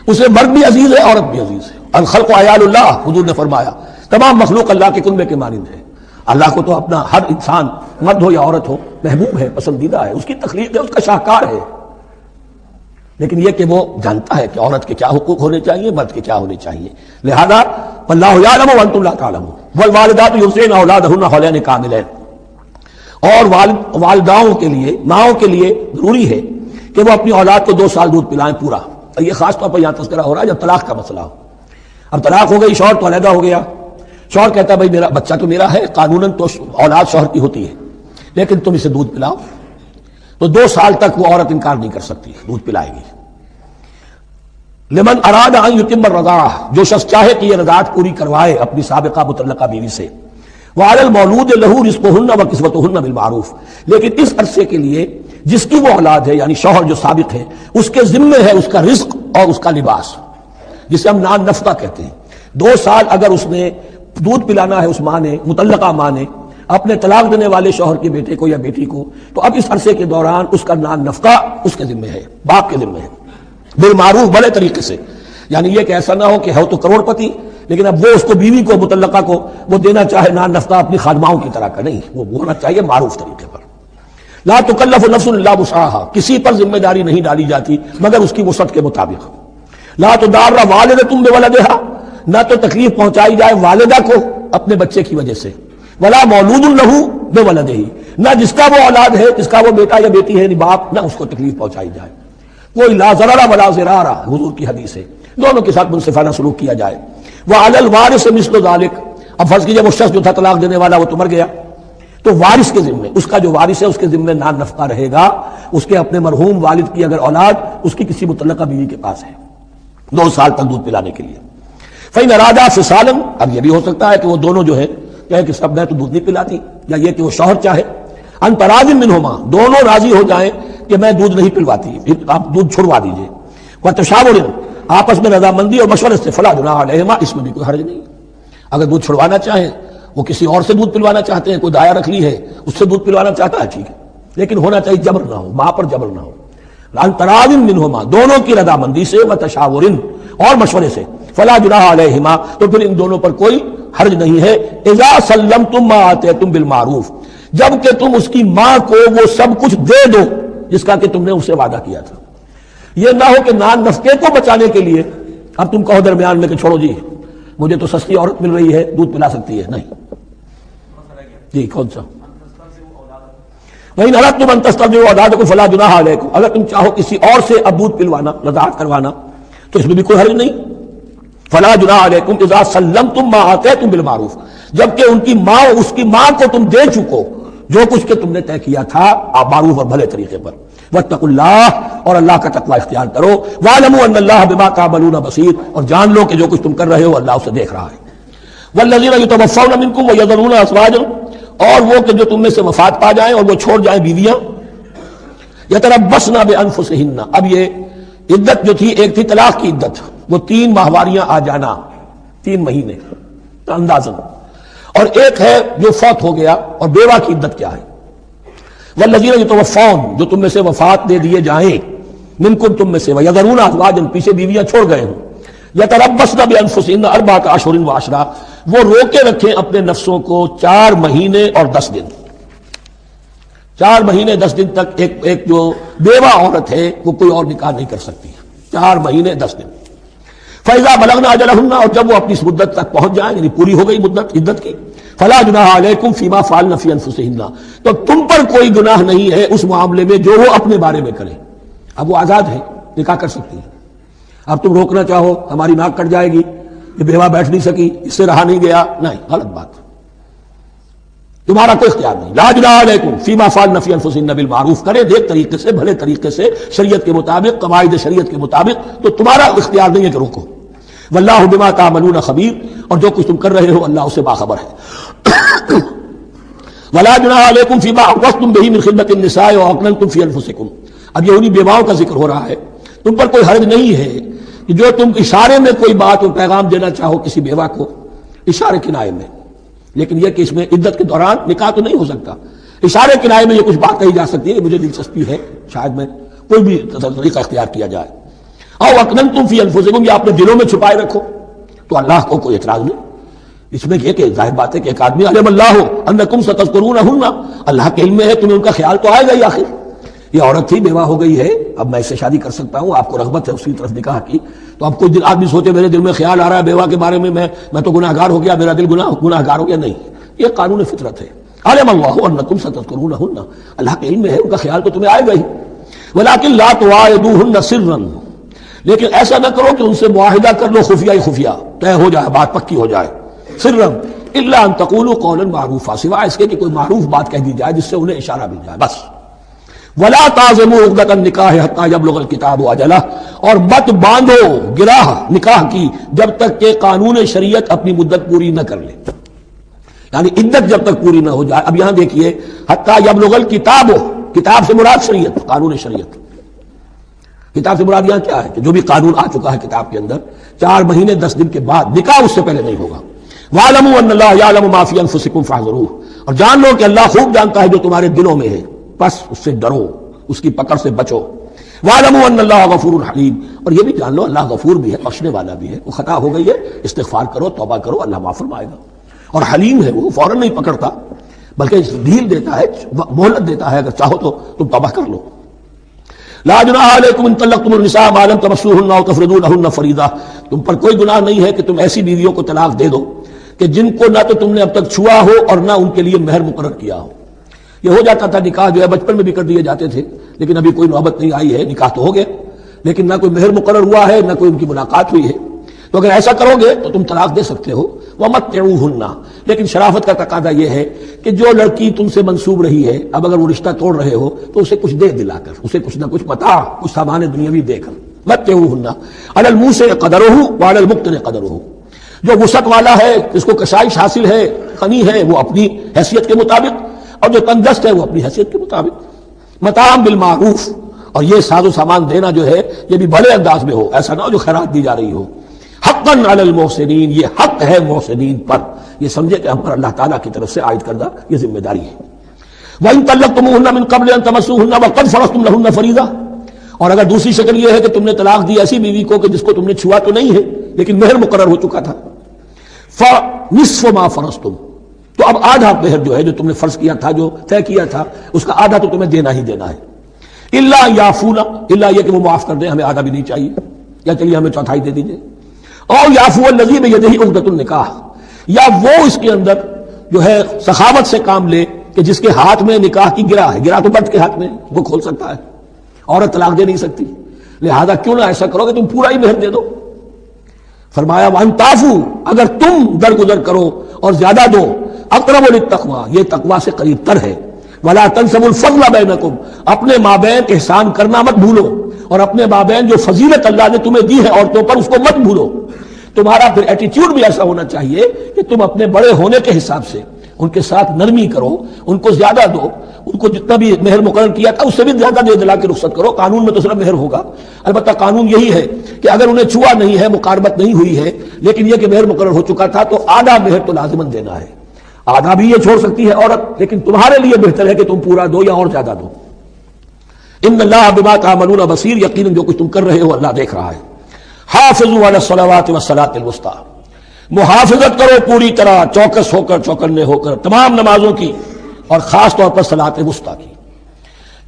اسے مرد بھی عزیز ہے عورت بھی عزیز ہے. الخلق عیال اللہ، حضور نے فرمایا تمام مخلوق اللہ کے کنبے کے مانند ہے. اللہ کو تو اپنا ہر انسان مرد ہو یا عورت ہو محبوب ہے، پسندیدہ ہے، اس کی تخلیق ہے، اس کا شاہکار ہے. لیکن یہ کہ وہ جانتا ہے کہ عورت کے کیا حقوق ہونے چاہیے، مرد کے کیا ہونے چاہیے. لہذا واللہ یعلم وانتم لا تعلمون. والوالدات یرضعن اولادہن حولین کاملین، اور والداؤں کے لیے، ماؤں کے لیے ضروری ہے کہ وہ اپنی اولاد کو 2 سال دودھ پلائیں پورا. اور یہ خاص طور پر یہاں تذکرہ ہو رہا ہے جب طلاق کا مسئلہ ہو. اب طلاق ہو گئی، شوہر تو علیحدہ ہو گیا، شوہر کہتا ہے بھائی میرا بچہ تو میرا ہے، قانوناً تو اولاد شوہر کی ہوتی ہے، لیکن تم اسے دودھ پلاؤ. تو 2 سال تک وہ عورت انکار نہیں کر سکتی، دودھ پلائے گی. لمن اراد ان یتم الرضاعہ، جو شخص چاہے کہ یہ رضاعت پوری کروائے اپنی سابقہ مطلقہ بیوی سے. وعلی المولود لہ رزقہن وکسوتہن بالمعروف، لیکن اس عرصے کے لیے جس کی وہ اولاد ہے یعنی شوہر جو سابق ہے، اس کے ذمے ہے اس کا رزق اور اس کا لباس، جسے ہم نان نفقہ کہتے ہیں. 2 سال اگر اس نے دودھ پلانا ہے اس ماں نے، مطلقہ ماں نے، اپنے طلاق دینے والے شوہر کے بیٹے کو یا بیٹی کو، تو اب اس عرصے کے دوران اس کا نان نفقہ اس کے ذمے ہے، باپ کے ذمے ہے، بالمعروف، بڑے طریقے سے. یعنی یہ کہ ایسا نہ ہو کہ ہو تو کروڑ پتی لیکن اب وہ اس کو بیوی کو مطلقہ کو وہ دینا چاہے نان نفقہ اپنی خادماؤں کی طرح کا. نہیں، وہ ہونا چاہیے معروف طریقے پر. لا تکلف نفس الا وسعها، کسی پر ذمہ داری نہیں ڈالی جاتی مگر اس کی وسعت کے مطابق. لا تضار والدۃ بولدها، نہ تو تکلیف پہنچائی جائے والدہ کو اپنے بچے کی وجہ سے، ولا مولود لہ بولدہ، نہ جس کا وہ اولاد ہے، جس کا وہ بیٹا یا بیٹی ہے باپ، نہ اس کو تکلیف پہنچائی جائے. کوئی لا ضرر ولا ضرار، حضور کی حدیث ہے، دونوں کے ساتھ منصفانہ سلوک کیا جائے. وعلی الوارث مثل ذلک، اب فرض کیجیے وہ شخص جو تھا طلاق دینے والا وہ تو مر گیا، تو وارث کے ذمے، اس کا جو وارث ہے اس کے ذمے نان نفقہ رہے گا. اس کے اپنے مرحوم والد کی اگر اولاد اس کی کسی متعلقہ بیوی کے پاس ہے 2 سال تک دودھ پلانے کے لیے. فإن ارادا فصالا، اب یہ بھی ہو سکتا ہے کہ وہ دونوں جو ہے کہے کہ سب میں تو دودھ نہیں پلاتی، یا یہ کہ وہ شوہر چاہے ان تراض منہما، دونوں راضی ہو جائیں کہ میں دودھ نہیں پلواتی، پھر آپ دودھ چھڑوا دیجئے. وتشاور، آپس میں رضامندی اور مشورے سے، فلا جناح علیہما، اس میں بھی کوئی حرج نہیں. اگر دودھ چھڑوانا چاہیں، وہ کسی اور سے دودھ پلوانا چاہتے ہیں، کوئی دایا رکھ لی ہے اس سے دودھ پلوانا چاہتا ہے، ٹھیک ہے، لیکن ہونا چاہیے جبر نہ ہو، ماں پر جبر نہ ہو. ان تراض منہما، دونوں کی رضامندی سے، وتشاور اور مشورے سے، فلا جناح علیہما، تو پھر ان دونوں پر کوئی حرج نہیں ہے. اذا سلمتم ما آتیتم بالمعروف، جب کہ تم اس کی ماں کو وہ سب کچھ دے دو جس کا کہ تم نے اسے وعدہ کیا تھا. یہ نہ ہو کہ نان نفقے کو بچانے کے لیے اب تم کہو درمیان میں کہ چھوڑو جی مجھے تو سستی عورت مل رہی ہے دودھ پلا سکتی ہے، نہیں جی. کون سا؟ وَإِنْ أَرَدْتُمْ أَنْ تَسْتَرْضِعُوا أَوْلَادَكُمْ فَلَا جُنَاحَ عَلَيْكُمْ، اگر تم چاہو کسی اور سے اب دودھ پلوانا، رضاعت کروانا، تو اس میں بھی کوئی حرج نہیں. فَلَا جُنَاحَ عَلَيْكُمْ إِذَا سَلَّمْتُمْ مَا آتَيْتُمْ بِالْمَعْرُوفِ، جبکہ ان کی ماں، اس کی ماں کو تم دے چکو جو کچھ کہ تم نے طے کیا تھا معروف اور بھلے طریقے پر. واتقوا اللہ، اور اللہ کا تقوی اختیار کرو. واعلموا ان اللہ بما تعملون بصیر، اور جان لو کہ جو کچھ تم کر رہے ہو اللہ اسے دیکھ رہا ہے. والذین یتوفون منکم ویذرون ازواجا، اور وہ کہ جو تم میں سے وفات پا جائیں اور وہ چھوڑ جائیں بیویاں، یتربصن بانفسہن، اب یہ عدت جو تھی، ایک تھی طلاق کی عدت، وہ 3 ماہواریاں آ جانا، 3 مہینے اندازاً، اور ایک ہے جو فوت ہو گیا، اور بیوہ کی عدت کیا ہے. والذین یتوفون، جو تم میں سے وفات دے دیے جائیں، منکم تم میں سے، ویذرون ازواجا، پیچھے بیویاں چھوڑ گئے ہوں، یتربصن بانفسہن 4 اشہر وعشرا، وہ روکے رکھیں اپنے نفسوں کو 4 مہینے اور 10 دن. 4 مہینے 10 دن تک ایک جو بیوہ عورت ہے وہ کوئی اور نکاح نہیں کر سکتی. 4 مہینے 10 دن. فَإِذَا بَلَغْنَ أَجَلَهُنَّ، اور جب وہ اپنی اس مدت تک پہنچ جائیں، یعنی پوری ہو گئی مدت عدت کی، فَلَا جُنَاحَ عَلَيْكُمْ فِي مَا فَعَلْنَ فِي أَنفُسِهِنَّ، تو تم پر کوئی گناہ نہیں ہے اس معاملے میں جو وہ اپنے بارے میں کریں. اب وہ آزاد ہے، نکاح کر سکتی ہے. اب تم روکنا چاہو ہماری ناک کٹ جائے گی، یہ بیوہ بیٹھ نہیں سکی، اس سے رہا نہیں گیا، نہیں، غلط بات، تمہارا کوئی اختیار نہیں. لا جناح علیکم فیما فعلن فی انفسہن بالمعروف، کرے دیکھ طریقے سے، بھلے طریقے سے، شریعت کے مطابق، قواعد شریعت کے مطابق، تو تمہارا اختیار نہیں ہے کہ روکو. واللہ بما تعملون خبیر، اور جو کچھ تم کر رہے ہو اللہ اسے باخبر ہے. ولا جناح علیکم فیما عقدتم بہ من خدمۃ النساء واکننتم فی انفسکم، اب یہ انہی بیواؤں کا ذکر ہو رہا ہے. تم پر کوئی حرج نہیں ہے کہ جو تم اشارے میں کوئی بات اور پیغام دینا چاہو کسی بیوہ کو، اشارے کنائے میں، لیکن یہ کہ اس میں عدت کے دوران نکاح تو نہیں ہو سکتا. اشارے کنائے میں یہ کچھ بات کہی جا سکتی ہے، مجھے دلچسپی ہے شاید میں کوئی بھی طریقہ اختیار کیا جائے. او اکننتم فی انفسکم، یا اپنے دلوں میں چھپائے رکھو، تو اللہ کو کوئی اعتراض نہیں. اس میں یہ کہ ظاہر بات ہے کہ ایک آدمی علم اللہ انکم ستذکرونہن، اللہ کے علم میں ہے تمہیں ان کا خیال تو آئے گا ہی. آخر یہ عورت تھی، بیوہ ہو گئی ہے، اب میں اس سے شادی کر سکتا ہوں، آپ کو رغبت ہے اس کی طرف نکاح کی، تو اب کوئی آدمی سوچے میرے دل میں خیال آ رہا ہے بیوہ کے بارے میں، میں تو گناہ گار ہو گیا، میرا دل گناہ گار ہو گیا، نہیں، یہ قانون فطرت ہے. علم اللہ انکم ستذکرونہن، اللہ کے علم میں ہے ان کا خیال تو تمہیں آئے گا ہی. ولکن لا تواعدوہن سرا، لیکن ایسا نہ کرو کہ ان سے معاہدہ کر لو خفیہ ہی خفیہ، طے ہو جائے، بات پکی ہو جائے. سرا الا ان تقولوا قولا معروفا، سوائے اس کے کہ کوئی معروف بات کہہ دی جائے جس سے انہیں اشارہ مل جائے، بس. ولا تعزموا عقدۃ النکاح حتی یبلغ الکتاب اجلہ، اور مت باندھو گراہ نکاح کی جب تک کہ قانون شریعت اپنی مدت پوری نہ کر لے، یعنی عدت جب تک پوری نہ ہو جائے. اب یہاں دیکھیے حتی یبلغ الکتاب، کتاب سے مراد شریعت، قانون شریعت. کتاب سے مراد یہاں کیا ہے کہ جو بھی قانون آ چکا ہے کتاب کے اندر، 4 مہینے 10 دن کے بعد نکاح اس سے پہلے نہیں ہوگا. وَاعْلَمُوا أَنَّ اللَّهَ يَعْلَمُ مَا فِي أَنفُسِكُمْ فَاحْذَرُوهُ، اور جان لو کہ اللہ خوب جانتا ہے جو تمہارے دلوں میں ہے، بس اس سے ڈرو، اس کی پکڑ سے بچو. وَاعْلَمُوا أَنَّ اللَّهَ غَفُورٌ حَلِيمٌ، اور یہ بھی جان لو اللہ غفور بھی ہے، بخشنے والا بھی ہے. وہ خطا ہو گئی ہے، استغفار کرو، توبہ کرو، اللہ معاف فرمائے گا. اور حلیم ہے، وہ فوراً نہیں پکڑتا بلکہ ڈھیل دیتا ہے، مہلت دیتا ہے، اگر چاہو تو تم توبہ کر لو. لا جناح علیکم ان طلقتم النساء ما لم تمسوهن او تفرضوا لهن فریضہ، تم پر کوئی گناہ نہیں ہے کہ تم ایسی بیویوں کو طلاق دے دو کہ جن کو نہ تو تم نے اب تک چھوا ہو اور نہ ان کے لیے مہر مقرر کیا ہو. یہ ہو جاتا تھا نکاح جو ہے بچپن میں بھی کر دیے جاتے تھے، لیکن ابھی کوئی نوبت نہیں آئی ہے، نکاح تو ہو گیا لیکن نہ کوئی مہر مقرر ہوا ہے نہ کوئی ان کی ملاقات ہوئی ہے. تو اگر ایسا کرو گے تو تم طلاق دے سکتے ہو. وَمَتِّعُوهُنَّ، لیکن شرافت کا تقاضا یہ ہے کہ جو لڑکی تم سے منسوب رہی ہے، اب اگر وہ رشتہ توڑ رہے ہو تو اسے کچھ دے دلا کر، اسے کچھ نہ کچھ متاع، کچھ سامان دنیاوی دے کر. مَتِّعُوهُنَّ عَلَى الْمُوسِعِ قَدَرُهُ وَعَلَى الْمُقْتِرِ قَدَرُهُ، جو وسعت والا ہے، جس کو کشائش حاصل ہے، غنی ہے، وہ اپنی حیثیت کے مطابق، اور جو تنگدست ہے وہ اپنی حیثیت کے مطابق. متاع بالمعروف، اور یہ ساز و سامان دینا جو ہے یہ بھی بڑے انداز میں ہو، ایسا نہ ہو جو خیرات دی جا رہی ہو. حقاً علی المحسنین، یہ حق ہے محسنین پر. یہ سمجھے کہ ہم پر اللہ تعالیٰ کی طرف سے عائد کردہ یہ ذمہ داری ہے. وَإِن طَلَّقْتُمُوهُنَّ مِن قَبْلِ أَن تَمَسُّوهُنَّ وَقَدْ فَرَضْتُمْ لَهُنَّ فَرِيضَةً، اور اگر دوسری شکل یہ ہے کہ تم نے طلاق دی ایسی بیوی کو کہ جس کو تم نے چھوا تو نہیں ہے لیکن مہر مقرر ہو چکا تھا، فَنِصْفُ مَا فَرَضْتُمْ، تو اب آدھا مہر جو ہے جو تم نے فرض کیا تھا، جو طے کیا تھا، اس کا آدھا تو تمہیں دینا ہی دینا ہے. الا یعفون، الا یہ کہ وہ معاف کر دیں، ہمیں آدھا بھی نہیں چاہیے، یا چلیے ہمیں چوتھائی دے دیجیے. اور یعفو الذی بیدہ عقدۃ النکاح، یا وہ اس کے اندر جو ہے سخاوت سے کام لے کہ جس کے ہاتھ میں نکاح کی گرا ہے. گرا تو مرد کے ہاتھ میں، وہ کھول سکتا ہے، عورت طلاق دے نہیں سکتی. لہذا کیوں نہ ایسا کرو کہ تم پورا ہی مہر دے دو. فرمایا وان تعفو، اگر تم درگزر کرو اور زیادہ دو، اقرب للتقوی، یہ تقوی سے قریب تر ہے. ولا تنسبوا الفضل بینکم، اپنے مابین احسان کرنا مت بھولو، اور اپنے مابین جو فضیلت اللہ نے تمہیں دی ہے عورتوں پر اس کو مت بھولو. تمہارا پھر ایٹیٹیوڈ بھی ایسا ہونا چاہیے کہ تم اپنے بڑے ہونے کے حساب سے ان کے ساتھ نرمی کرو، ان کو زیادہ دو، ان کو جتنا بھی مہر مقرر کیا تھا اس سے بھی زیادہ دے دلا کے رخصت کرو. قانون میں تو صرف مہر ہوگا، البتہ قانون یہی ہے کہ اگر انہیں چھوا نہیں ہے، مقاربت نہیں ہوئی ہے، لیکن یہ کہ مہر مقرر ہو چکا تھا تو آدھا مہر تو لازماً دینا ہے. آدھا بھی یہ چھوڑ سکتی ہے عورت، لیکن تمہارے لیے بہتر ہے کہ تم پورا دو یا اور زیادہ دو. ان اللہ بما تعملون بصیر، یقیناً جو کچھ تم کر رہے ہو اللہ دیکھ رہا ہے. حافظوا علی الصلوات والصلاۃ الوسطی، محافظت کرو پوری طرح، چوکس ہو کر، چوکنے ہو کر تمام نمازوں کی، اور خاص طور پر صلاۃ وسطیٰ کی.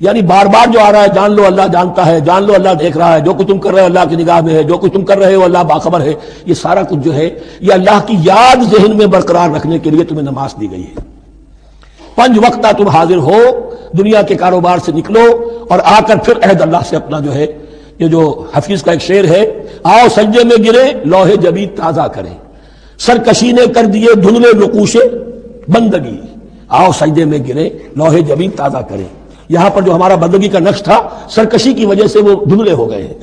یعنی بار بار جو آ رہا ہے جان لو اللہ جانتا ہے، جان لو اللہ دیکھ رہا ہے، جو کچھ تم کر رہے ہو اللہ کی نگاہ میں ہے، جو کچھ تم کر رہے ہو اللہ باخبر ہے. یہ سارا کچھ جو ہے یہ اللہ کی یاد ذہن میں برقرار رکھنے کے لیے تمہیں نماز دی گئی ہے. 5 وقتہ تم حاضر ہو، دنیا کے کاروبار سے نکلو اور آ کر پھر عہد اللہ سے اپنا جو ہے، یہ جو حفیظ کا ایک شعر ہے، آؤ سجدے میں گرے لوح جبین تازہ کریں، سرکشی نے کر دیے دھندلے نقوش بندگی. آؤ سجدے میں گرے لوح جبین تازہ کریں. یہاں پر جو ہمارا بندگی کا نقش تھا سرکشی کی وجہ سے وہ دھندلے ہو گئے ہیں.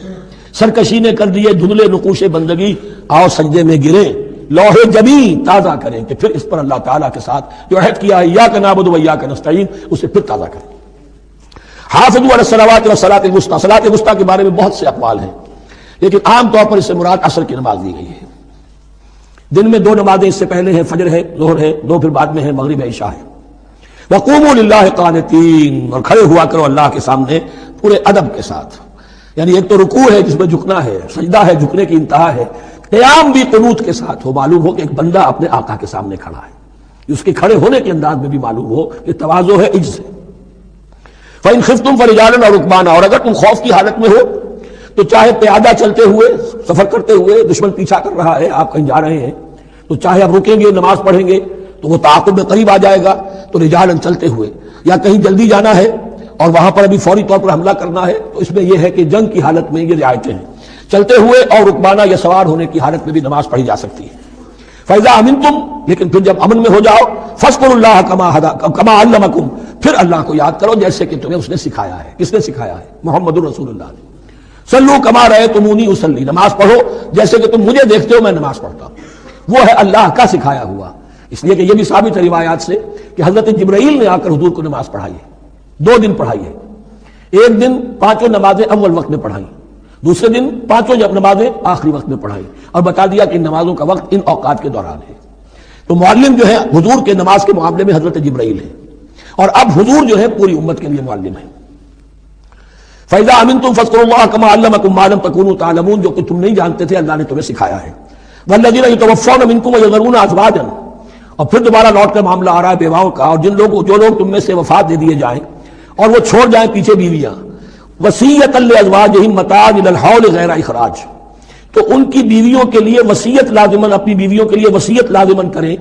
سرکشی نے کر دیے دھندلے نقوش بندگی، آؤ سجدے میں گرے لوح جبین تازہ کریں، کہ پھر اس پر اللہ تعالیٰ کے ساتھ جو عہد کیا ہے ایاک نعبد و ایاک نستعین اسے پھر تازہ کریں. حافظوا علی الصلوات والصلاۃ الوسطی، صلاۃ وسطیٰ کے بارے میں بہت سے اقوال ہیں، لیکن عام طور پر اس سے مراد عصر کی نماز دی گئی ہے. دن میں 2 نمازیں اس سے پہلے ہیں، فجر ہے، ظہر ہے، 2 پھر بعد میں ہے، مغرب ہے، عشاء ہے. وقوموا للہ قانتین، اور کھڑے ہوا کرو اللہ کے سامنے پورے ادب کے ساتھ. یعنی ایک تو رکوع ہے جس میں جھکنا ہے، سجدہ ہے جھکنے کی انتہا ہے، قیام بھی قنوت کے ساتھ ہو. معلوم ہو کہ ایک بندہ اپنے آقا کے سامنے کھڑا ہے، اس کے کھڑے ہونے کے انداز میں بھی معلوم ہو کہ تواضع ہے، عجز ہے. فَإِنْ خِفْتُمْ فَرِجَالًا أَوْ رُكْبَانًا، اور اگر تم خوف کی حالت میں ہو تو چاہے پیادہ چلتے ہوئے، سفر کرتے ہوئے، دشمن پیچھا کر رہا ہے، آپ کہیں جا رہے ہیں، تو چاہے آپ رکیں گے نماز پڑھیں گے تو وہ تعاقب میں قریب آ جائے گا، تو رجالن چلتے ہوئے، یا کہیں جلدی جانا ہے اور وہاں پر ابھی فوری طور پر حملہ کرنا ہے تو اس میں یہ ہے کہ جنگ کی حالت میں یہ رعایتیں ہیں. چلتے ہوئے اور رکبانہ یا سوار ہونے کی حالت میں بھی نماز پڑھی جا سکتی ہے. فَإِذَا أَمِنْتُمْ، لیکن پھر جب امن میں ہو جاؤ، فَاذْكُرُوا اللَّهَ كَمَا عَلَّمَكُمْ، پھر اللہ کو یاد کرو جیسے کہ تمہیں اس نے سکھایا ہے. کس نے سکھایا ہے؟ محمد الرسول اللہ نے. صلوا كما رأيتموني أصلي، نماز پڑھو جیسے کہ تم مجھے دیکھتے ہو میں نماز پڑھتا ہوں. وہ ہے اللہ کا سکھایا ہوا. اس لیے کہ یہ بھی ثابت ہے روایات سے کہ حضرت جبرائیل نے آ کر حضور کو نماز پڑھائی ہے، 2 دن پڑھائی ہے. ایک دن 5 نمازیں اول وقت میں پڑھائیں، دوسرے دن 5 نمازیں آخری وقت میں پڑھائیں، اور بتا دیا کہ ان نمازوں کا وقت ان اوقات کے دوران ہے. تو معلم جو ہے حضور کے نماز کے معاملے میں حضرت جبرائیل ہے، اور اب حضور جو ہے پوری امت کے لیے معلم ہے. فَإِذَا أَمِنْتُمْ فَاذْكُرُوا اللَّهَ كَمَا عَلَّمَكُم مَّا لَمْ تَكُونُوا تَعْلَمُونَ، جو کچھ تم نہیں جانتے تھے اللہ نے تمہیں سکھایا ہے. وَالَّذِينَ يَتَوَفَّوْنَ مِنكُمْ وَيَذَرُونَ أَزْوَاجًا، اور پھر دوبارہ لوٹ کر معاملہ آ رہا ہے بیواؤں کا، اور جو لوگ تم میں سے وفات دے دیے جائیں اور وہ چھوڑ جائیں پیچھے بیویاں، وصیۃ لازواجہم متاعا الی الحول غیر اخراج، تو ان کی بیویوں کے لیے وصیت لازماً، اپنی بیویوں کے لیے وصیت لازماً کریں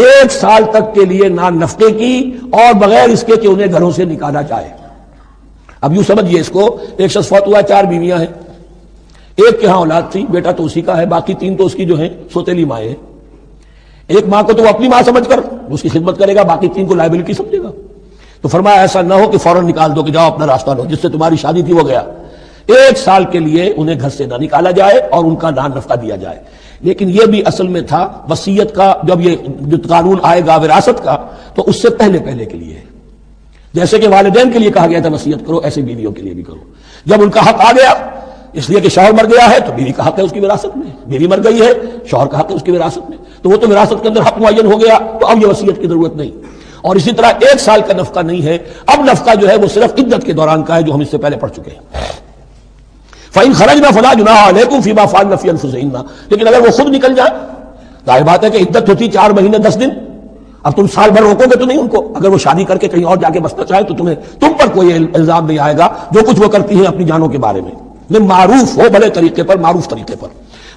1 سال تک کے لیے نان نفقے کی، اور بغیر اس کے کہ انہیں گھروں سے نکالا جائے. اب یوں سمجھیے اس کو، ایک شخص فوت ہوا ہے، 4 بیویاں ہیں، ایک کے ہاں اولاد تھی، بیٹا تو اسی کا ہے، باقی 3 تو اس کی جو ہیں سوتیلی مائیں ہیں۔ ایک ماں کو تو وہ اپنی ماں سمجھ کر اس کی خدمت کرے گا، باقی 3 کو لائبلٹی سمجھے گا۔ تو فرمایا ایسا نہ ہو کہ فوراً نکال دو کہ جاؤ اپنا راستہ لو، جس سے تمہاری شادی تھی وہ گیا۔ 1 سال کے لیے انہیں گھر سے نہ نکالا جائے اور ان کا نان نفقہ دیا جائے۔ لیکن یہ بھی اصل میں تھا وصیت کا، جب یہ جو قانون آئے گا وراثت کا تو اس سے پہلے کے لیے ہے۔ جیسے کہ والدین کے لیے کہا گیا تھا وصیت کرو، ایسے بیویوں کے لیے بھی کرو۔ جب ان کا حق آ گیا، اس لیے کہ شوہر مر گیا ہے تو بیوی کا حق ہے اس کی وراثت میں، بیوی مر گئی ہے شوہر کا حق ہے اس کی وراثت میں، تو وہ تو وراثت کے اندر حق معین ہو گیا، تو اب یہ وصیت کی ضرورت نہیں۔ اور اسی طرح 1 سال کا نفقہ نہیں ہے، اب نفقہ جو ہے وہ صرف عدت کے دوران کا ہے، جو ہم اس سے پہلے پڑھ چکے ہیں۔ فَإِنْ خَرَجْنَا فَلَا جُنَاحَ عَلَيْكُمْ فِي مَا فَعَلْنَ فِي أَنفُسِهِنَّ، لیکن اگر وہ خود نکل جائیں، ظاہر بات ہے کہ عدت ہوتی 4 مہینے 10 دن، اب تم سال بھر روکو گے تو نہیں ان کو، اگر وہ شادی کر کے کہیں اور جا کے بسنا چاہے تو تم پر کوئی الزام نہیں آئے گا، جو کچھ وہ کرتی ہیں اپنی جانوں کے بارے میں معروف ہو، بھلے طریقے پر، معروف طریقے پر۔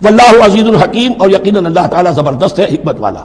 واللہ عزیز الحکیم، اور یقیناً اللہ تعالیٰ زبردست ہے، حکمت والا۔